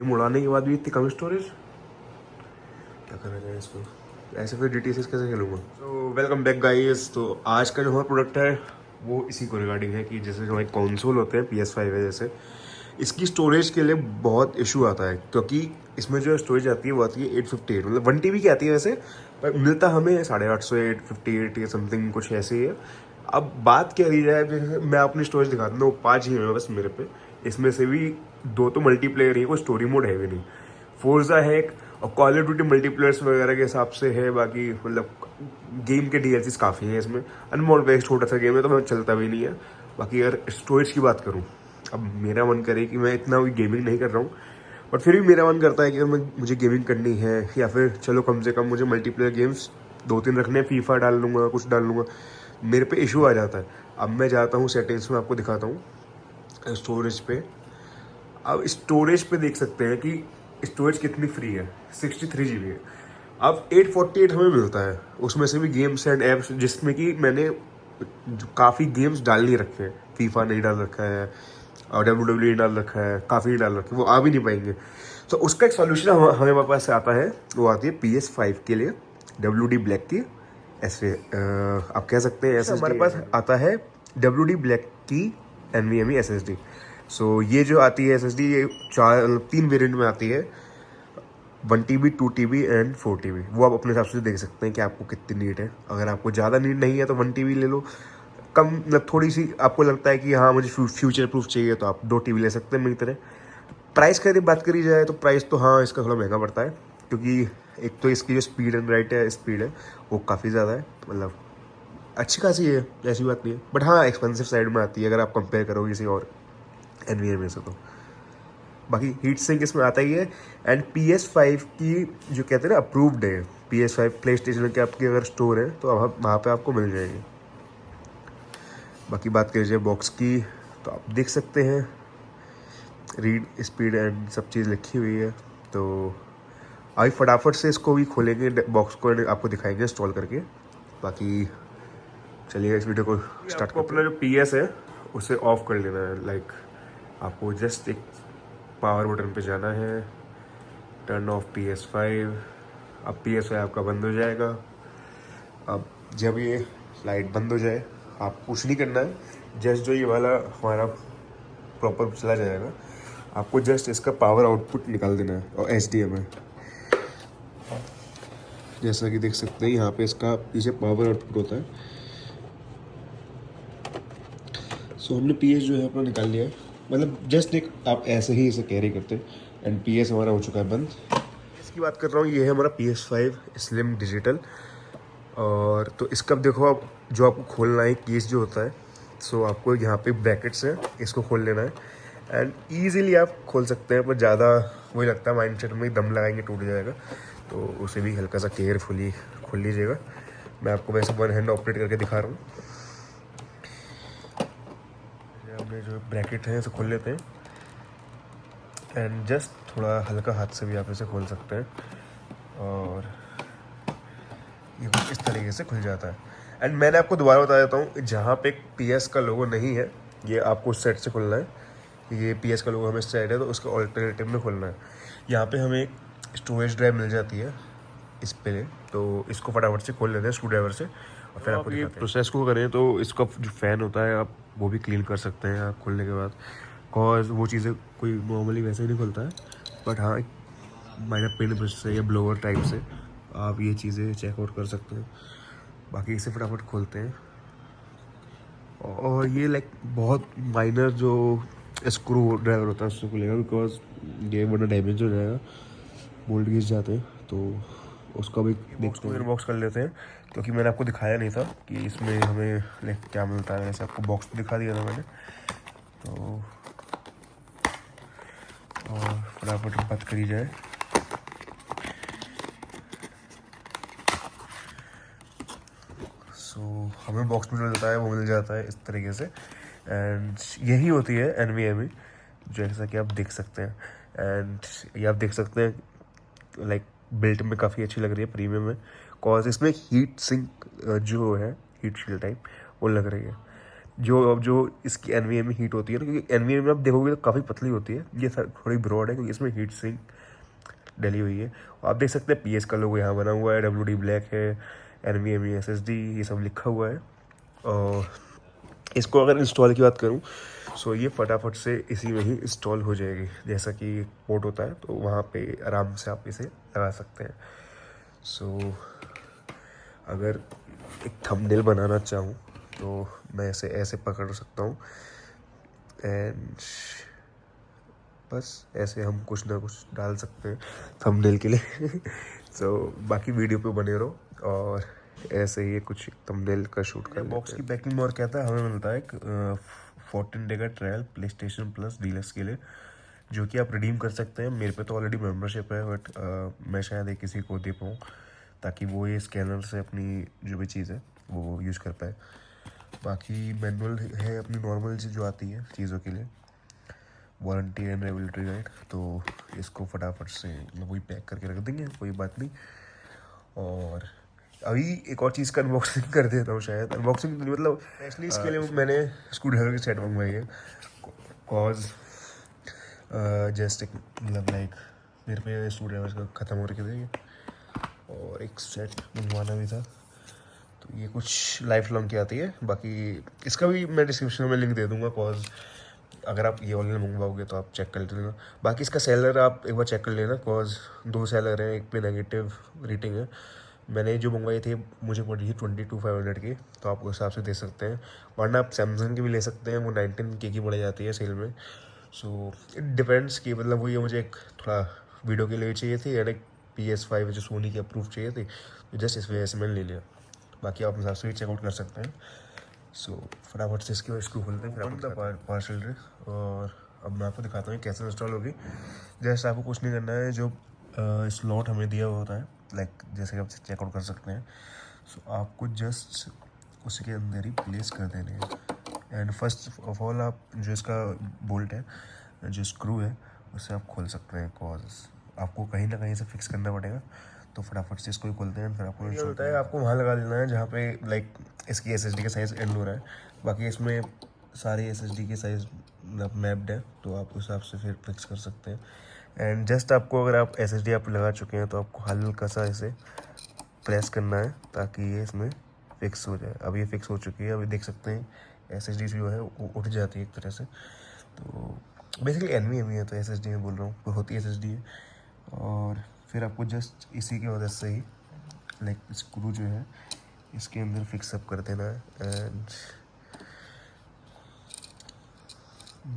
उड़ाने के बाद भी इतनी कम स्टोरेज, क्या करना चाहिए इसको? ऐसे फिर DTS कैसे खेलूँगा? तो वेलकम बैक गाइस। तो आज का जो हमारा प्रोडक्ट है वो इसी को रिगार्डिंग है कि जैसे जो हमारे कंसोल होते हैं PS5 है, जैसे इसकी स्टोरेज के लिए बहुत इशू आता है, क्योंकि इसमें जो स्टोरेज आती है वो आती है 858, मतलब 1 TB की आती है वैसे, पर मिलता हमें 850, 858 या समथिंग कुछ ऐसे ही है। अब बात क्या की जाए, जैसे मैं अपनी स्टोरेज दिखाता हूँ, 5 ही है बस मेरे पे। इसमें से भी 2 तो मल्टीप्लेयर ही है, कोई स्टोरी मोड है भी नहीं। फोर्जा है एक, और कॉल ऑफ ड्यूटी मल्टीप्लेयर्स वगैरह के हिसाब से है, बाकी मतलब गेम के DLCs काफ़ी हैं इसमें। अनमोल पे एक छोटा सा गेम है तो मैं चलता भी नहीं है। बाकी अगर स्टोरेज की बात करूँ, अब मेरा मन करे कि मैं इतना भी गेमिंग नहीं कर रहा हूँ, बट फिर भी मेरा मन करता है कि अगर मुझे गेमिंग करनी है, या फिर चलो कम से कम मुझे मल्टीप्लेयर गेम्स 2-3 रखने हैं, फीफा डाल लूँगा, कुछ डाल लूँगा, मेरे पे इशू आ जाता है। अब मैं जाता हूँ सेटिंग्स में, आपको दिखाता हूँ स्टोरेज पे। अब स्टोरेज पे देख सकते हैं कि स्टोरेज कितनी फ्री है, 63 GB है। अब 848 हमें मिलता है, उसमें से भी गेम्स एंड ऐप्स, जिसमें कि मैंने काफ़ी गेम्स डाल नहीं रखे हैं। फीफा नहीं डाल रखा है, और WWE डाल रखा है, काफ़ी डाल रखे हैं, वो आ भी नहीं पाएंगे। तो उसका एक सॉल्यूशन हमारे पास से आता है, वो आती है PS5 के लिए WD ब्लैक की, ऐसे आप कह सकते हैं ऐसे हमारे पास आता है WD ब्लैक की NVMe SSD। सो ये जो आती है SSD, ये 3 वेरिएंट में आती है, 1 TB, 2 TB एंड 4 TB। वो आप अपने हिसाब से देख सकते हैं कि आपको कितनी नीड है। अगर आपको ज़्यादा नीड नहीं है तो 1 TB ले लो। कम मतलब थोड़ी सी आपको लगता है कि हाँ मुझे फ्यूचर प्रूफ चाहिए, तो आप 2 TB ले सकते हैं मेरी तरह। प्राइस की यदि बात करी जाए तो प्राइस तो हाँ इसका थोड़ा महंगा पड़ता है, क्योंकि एक तो इसकी जो स्पीड एंड राइट है, स्पीड है वो काफ़ी ज़्यादा है, मतलब अच्छी खासी है, ऐसी बात नहीं है, बट हाँ एक्सपेंसिव साइड में आती है अगर आप कंपेयर करो किसी और NVMe से। तो बाकी हीट सिंक इसमें आता ही है। एंड PS5 की जो कहते हैं ना अप्रूव्ड है, PS5 प्ले स्टेशन के आपकी अगर स्टोर है तो अब वहाँ पे आपको मिल जाएगी। बाकी बात करी जाए बॉक्स की, तो आप देख सकते हैं रीड स्पीड एंड सब चीज़ लिखी हुई है। तो अभी फटाफट से इसको भी खोलेंगे बॉक्स को, आपको दिखाएंगे इंस्टॉल करके। बाकी चलिए इस वीडियो को स्टार्ट करते हैं। अपना जो PS है उसे ऑफ कर लेना है, लाइक आपको जस्ट एक पावर बटन पे जाना है, टर्न ऑफ PS5। अब PS5 आपका बंद हो जाएगा। अब जब ये लाइट बंद हो जाए, आप कुछ नहीं करना है, जस्ट जो ये वाला हमारा प्रॉपर चला जाएगा, आपको जस्ट इसका पावर आउटपुट निकाल देना है, और HDMI जैसा कि देख सकते हैं यहाँ पे इसका पीछे पावर आउटपुट होता है। सो हमने PS जो है अपना निकाल लिया है, मतलब जस्ट एक आप ऐसे ही इसे कैरी करते हैं, एंड PS हमारा हो चुका है बंद। इसकी बात कर रहा हूँ, ये है हमारा PS5 स्लिम डिजिटल। और तो इसका देखो, आप जो आपको खोलना है केस जो होता है, सो आपको यहाँ पे ब्रैकेट्स है, इसको खोल लेना है, एंड ईजिली आप खोल सकते हैं, पर ज़्यादा वही लगता है माइंडसेट में दम लगाएंगे टूट जाएगा, तो उसे भी हल्का सा केयरफुली खोल लीजिएगा। मैं आपको वैसे वन हैंड ऑपरेट करके दिखा रहा हूँ। हमने जो ब्रैकेट है इसे खोल लेते हैं, एंड जस्ट थोड़ा हल्का हाथ से भी आप इसे खोल सकते हैं, और ये कुछ इस तरीके से खुल जाता है। एंड मैंने आपको दोबारा बता देता हूँ, जहाँ पे PS का लोगो नहीं है, ये आपको उस साइड से खुलना है। ये PS का लोगो हमें इस साइड है, तो उसके ऑल्टरनेटिव में खुलना है। यहाँ पे हमें एक स्टोरेज ड्राइव मिल जाती है इस पे, तो इसको फटाफट से खोल लेते हैं स्क्रू ड्राइवर से, और फिर आपको ये प्रोसेस को करें तो इसका जो फ़ैन होता है आप वो भी क्लीन कर सकते हैं आप खोलने के बाद, कॉज वो चीज़ें कोई नॉर्मली वैसे ही नहीं खुलता है, बट हाँ माइनर पेन ब्रश से या ब्लोअर टाइप से आप ये चीज़ें चेकआउट कर सकते हैं। बाकी इसे फटाफट खोलते हैं, और ये लाइक बहुत माइनर जो स्क्रू ड्राइवर होता है उससे खुलेगा, बिकॉज ये वरना डैमेज हो जाएगा, बोल्ट घिस जाते हैं, तो उसका भी देखते हैं। बॉक्स कर लेते हैं, क्योंकि मैंने आपको दिखाया नहीं था कि इसमें हमें लाइक क्या मिलता है, वैसे आपको बॉक्स दिखा दिया था मैंने। तो और फटाफट बात करी जाए, सो हमें बॉक्स में जो मिलता है वो मिल जाता है इस तरीके से, एंड यही होती है NVMe, जैसा कि आप देख सकते हैं। एंड ये आप देख सकते हैं लाइक बिल्ट में काफ़ी अच्छी लग रही है, प्रीमियम में, कॉज इसमें हीट सिंक जो है हीट शील्ड टाइप वो लग रही है। जो इसकी NVMe हीट होती है ना, क्योंकि NVMe में आप देखोगे तो काफ़ी पतली होती है, ये थोड़ी ब्रॉड है क्योंकि इसमें हीट सिंक डली हुई है। आप देख सकते हैं PS का लोगो यहाँ बना हुआ है, WD ब्लैक है, NVMe SSD ये सब लिखा हुआ है। और इसको अगर इंस्टॉल की बात करूँ सो ये फटाफट से इसी में ही इंस्टॉल हो जाएगी। जैसा कि पोर्ट होता है तो वहाँ पे आराम से आप इसे लगा सकते हैं। सो अगर एक थंबनेल बनाना चाहूँ तो मैं इसे ऐसे पकड़ सकता हूँ एंड बस ऐसे हम कुछ ना कुछ डाल सकते हैं थंबनेल के लिए। सो बाकी वीडियो पे बने रहो और ऐसे ही कुछ थंबनेल का शूट कर बॉक्स की पैकिंग में। और कहता है हमें मिलता है एक 14 डे का ट्रायल PlayStation Plus डीलक्स के लिए, जो कि आप रिडीम कर सकते हैं। मेरे पे तो ऑलरेडी मेंबरशिप है, बट मैं शायद एक किसी को दे पाऊँ ताकि वो ये स्कैनर से अपनी जो भी चीज़ है वो यूज़ कर पाए। बाकी मैनुअल है अपनी नॉर्मल चीज़ जो आती है चीज़ों के लिए, वारंटी एंड एबिलिटी गाइड। तो इसको फटाफट से वही पैक करके रख देंगे, कोई बात नहीं। और अभी एक और चीज़ का अनबॉक्सिंग कर देता हूँ, शायद अनबॉक्सिंग नहीं मतलब एक्चुअली इसके लिए मैंने स्क्रू ड्राइवर की सेट मंगवाई है। कॉज जस्ट एक मतलब लाइक मेरे पे स्क्रू ड्राइवर का ख़त्म हो रखे थे और एक सेट मंगवाना भी था, तो ये कुछ लाइफ लॉन्ग की आती है। बाकी इसका भी मैं डिस्क्रिप्शन में लिंक दे दूँगा, कॉज अगर आप ये ऑनलाइन मंगवाओगे तो आप चेक कर लेना। बाकी इसका सेलर आप एक बार चेक कर लेना, कॉज 2 सेलर हैं, एक पे नेगेटिव रेटिंग है। मैंने जो मंगवाई थी मुझे पड़ी थी 22,500 की, तो आप उस हिसाब से दे सकते हैं। वरना आप सैमसंग की भी ले सकते हैं, वो 19K की पड़ जाती है सेल में। सो इट डिपेंड्स कि मतलब वो ये मुझे एक थोड़ा वीडियो के लिए चाहिए थी, एंड एक PS5 जो सोनी की अप्रूव चाहिए थी, तो जस्ट इस वजह से मैंने ले लिया। बाकी आप हिसाब से भी चेकआउट कर सकते हैं। सो फटाफट से इसके स्क्रू खोलते हैं, फिर पार्सल रे। और अब मैं आपको दिखाता हूँ कैसे इंस्टॉल होगी। जैसे आपको कुछ नहीं करना है, जो स्लॉट हमें दिया हुआ होता है, लाइक जैसे कि आप चेकआउट कर सकते हैं। सो आपको जस्ट उसके अंदर ही प्लेस कर देने हैं। एंड फर्स्ट ऑफ ऑल आप जो इसका बोल्ट है, जो स्क्रू है, उसे आप खोल सकते हैं, कॉज आपको कहीं ना कहीं से फिक्स करना पड़ेगा। तो फटाफट से इसको ही खोलते हैं, फिर आपको ये होता है आपको वहाँ लगा देना है जहाँ पे लाइक इसकी SSD का साइज़ एंड हो रहा है। बाकी इसमें सारे SSD के साइज़ मतलब मैप्ड है, तो आप उस हिसाब से फिर फिक्स कर सकते हैं। एंड जस्ट आपको अगर आप SSD आप लगा चुके हैं तो आपको हल्का सा इसे प्रेस करना है ताकि ये इसमें फिक्स हो जाए। अब ये फिक्स हो चुकी है, अभी देख सकते हैं SSD जो है वो उठ जाती है एक तरह से। तो बेसिकली NVMe है, तो SSD में बोल रहा हूँ, वो होती है SSD है। और फिर आपको जस्ट इसी की मदद से ही लाइक स्क्रू जो है इसके अंदर फिक्स अप कर देना है। एंड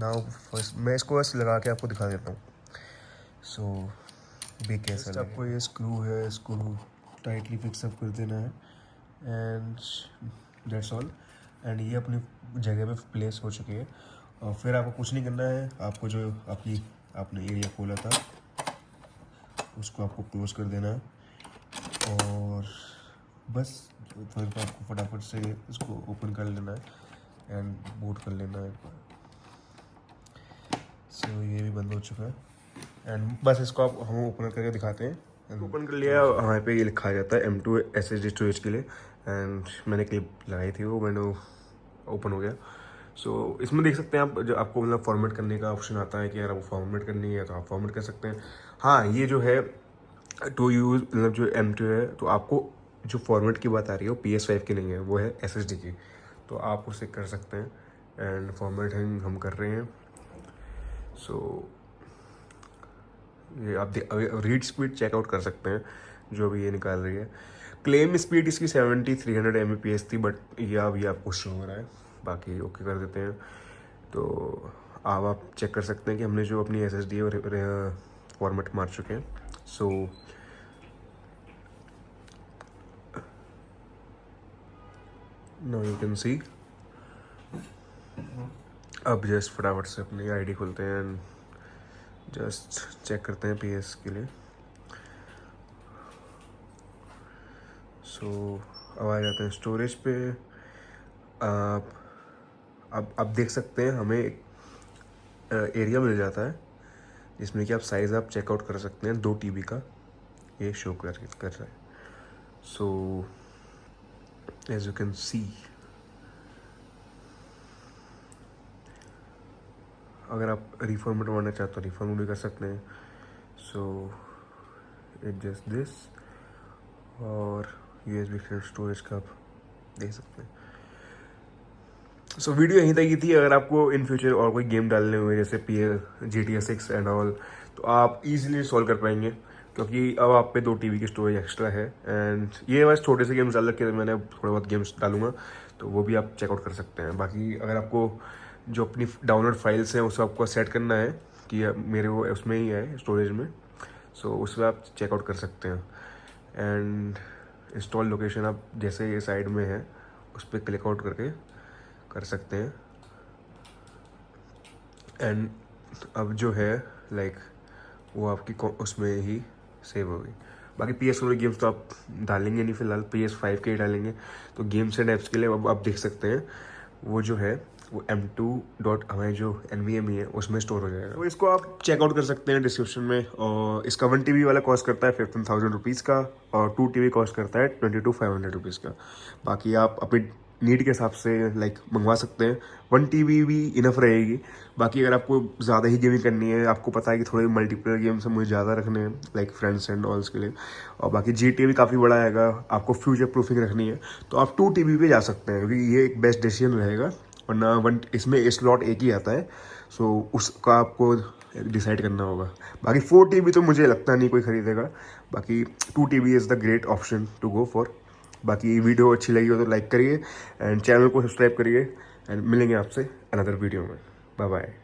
नाउ फर्स्ट मैं इसको बस लगा के आपको दिखा देता हूँ। सो भी कैसा आपको ये स्क्रू है, स्क्रू टाइटली फिक्स अप कर देना है एंड दैट्स ऑल। एंड ये अपनी जगह पे प्लेस हो चुकी है। और फिर आपको कुछ नहीं करना है, आपको जो आपने एरिया खोला था उसको आपको क्लोज कर देना है और बस फिर तो आपको फटाफट से इसको ओपन कर लेना है एंड बूट कर लेना है। सो ये भी बंद हो चुका है एंड बस इसको आप हम ओपन करके दिखाते हैं। ओपन कर लिया, वहाँ पे ये लिखा जाता है M2 SSD स्टोरेज के लिए। एंड मैंने क्लिप लगाई थी, वो मैंने ओपन हो गया। सो इसमें देख सकते हैं आप, जो आपको मतलब फॉर्मेट करने का ऑप्शन आता है कि अगर आपको फॉर्मेट करनी है तो आप फॉर्मेट कर सकते हैं। हाँ, ये जो है टू यूज़ मतलब जो M2 है, तो आपको जो फॉर्मेट की बात आ रही है वो PS5 की नहीं है, वो है SSD की, तो आप उसे कर सकते हैं। एंड फॉर्मेटिंग हम कर रहे हैं। सो ये आप रीड स्पीड चेकआउट कर सकते हैं जो भी ये निकाल रही है। क्लेम स्पीड इसकी 7300 Mbps थी, बट ये अभी आपको शो हो रहा है। बाकी ओके कर देते हैं। तो अब आप चेक कर सकते हैं कि हमने जो अपनी SSD और फॉर्मेट मार चुके हैं। सो नाउ यू कैन सी। अब जस्ट फटाफट से अपनी आईडी खोलते हैं एंड जस्ट चेक करते हैं PS के लिए। सो अब आ जाते हैं स्टोरेज पे। आप अब देख सकते हैं हमें एक एरिया मिल जाता है जिसमें कि आप साइज़ आप चेकआउट कर सकते हैं। 2 TB का ये शो कर रहा है। So as you can see अगर आप रिफॉर्मेट बनवाना चाहते हो रिफॉर्मेट भी कर सकते हैं। सो इट जस्ट दिस, और USB स्टोरेज का आप देख सकते हैं। सो वीडियो यहीं तक की थी। अगर आपको इन फ्यूचर और कोई गेम डालने हुए जैसे GTA 6 एंड ऑल, तो आप इजीली सॉल्व कर पाएंगे, क्योंकि अब आप पे 2 TB की स्टोरेज एक्स्ट्रा है। एंड ये बस छोटे से गेम्स डाल रखे, मैंने थोड़े बहुत गेम्स डालूंगा, तो वो भी आप चेकआउट कर सकते हैं। बाकी अगर आपको जो अपनी डाउनलोड फाइल्स हैं उसे आपको सेट करना है कि मेरे वो उसमें ही है स्टोरेज में, सो उसमें आप चेकआउट कर सकते हैं। एंड इंस्टॉल लोकेशन आप जैसे ये साइड में है उस पर क्लिक आउट करके कर सकते हैं। एंड अब जो है लाइक वो आपकी उसमें ही सेव होगी। बाकी PS4 गेम्स तो आप डालेंगे नहीं फिलहाल, PS5 के ही डालेंगे। तो गेम्स एंड ऐप्स के लिए अब आप देख सकते हैं वो जो है वो M2 डॉट हमारे जो NVMe है उसमें स्टोर हो जाएगा। तो इसको आप चेकआउट कर सकते हैं डिस्क्रिप्शन में। और इसका 1 TB वाला कॉस्ट करता है 15,000 रुपीज़ का, और 2 TB कॉस्ट करता है 22,500 रुपीज़ का। बाकी आप अपनी नीड के हिसाब से लाइक मंगवा सकते हैं। 1 TB भी इनफ रहेगी। बाकी अगर आपको ज़्यादा ही गेमिंग करनी है, आपको पता है कि थोड़े मल्टीप्लेयर गेम्स मुझे ज़्यादा रखने हैं लाइक फ्रेंड्स एंड ऑल्स के लिए, और बाकी GTA भी काफ़ी बड़ा आएगा, आपको फ्यूचर प्रूफिंग रखनी है, तो आप 2 TB पे जा सकते हैं, क्योंकि ये एक बेस्ट डिसीजन रहेगा। वरना इसमें स्लॉट एक ही आता है, सो उसका आपको डिसाइड करना होगा। बाकी 4 TB तो मुझे लगता नहीं कोई खरीदेगा। बाकी 2 TB is the great option to go for. बाकी वीडियो अच्छी लगी हो तो लाइक करिए एंड चैनल को सब्सक्राइब करिए, एंड मिलेंगे आपसे अनदर वीडियो में। Bye bye.